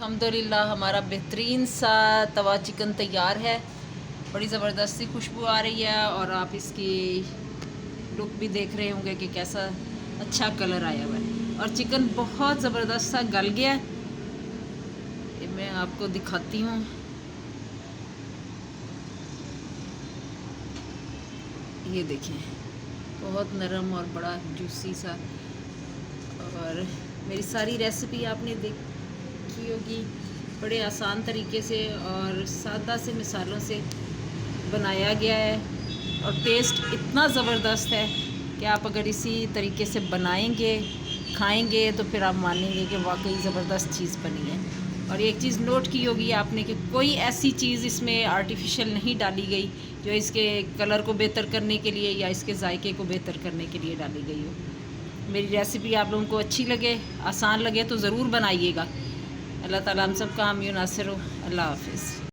अल्हम्दुलिल्लाह हमारा बेहतरीन सा तवा चिकन तैयार है। बड़ी ज़बरदस्त सी खुशबू आ रही है और आप इसकी लुक भी देख रहे होंगे कि कैसा अच्छा कलर आया हुआ है और चिकन बहुत ज़बरदस्त सा गल गया है। ये मैं आपको दिखाती हूँ। ये देखें, बहुत नरम और बड़ा जूसी सा। और मेरी सारी रेसिपी आपने देखी होगी, बड़े आसान तरीके से और सादा से मिसालों से बनाया गया है और टेस्ट इतना ज़बरदस्त है कि आप अगर इसी तरीके से बनाएंगे खाएंगे तो फिर आप मानेंगे कि वाकई ज़बरदस्त चीज़ बनी है। और एक चीज़ नोट की होगी आपने कि कोई ऐसी चीज़ इसमें आर्टिफिशियल नहीं डाली गई जो इसके कलर को बेहतर करने के लिए या इसके जायके को बेहतर करने के लिए डाली गई हो। मेरी रेसिपी आप लोगों को अच्छी लगे, आसान लगे तो ज़रूर बनाइएगा। अल्लाह ताला हम सब का हामी नासिर हो। अल्लाह हाफिज़।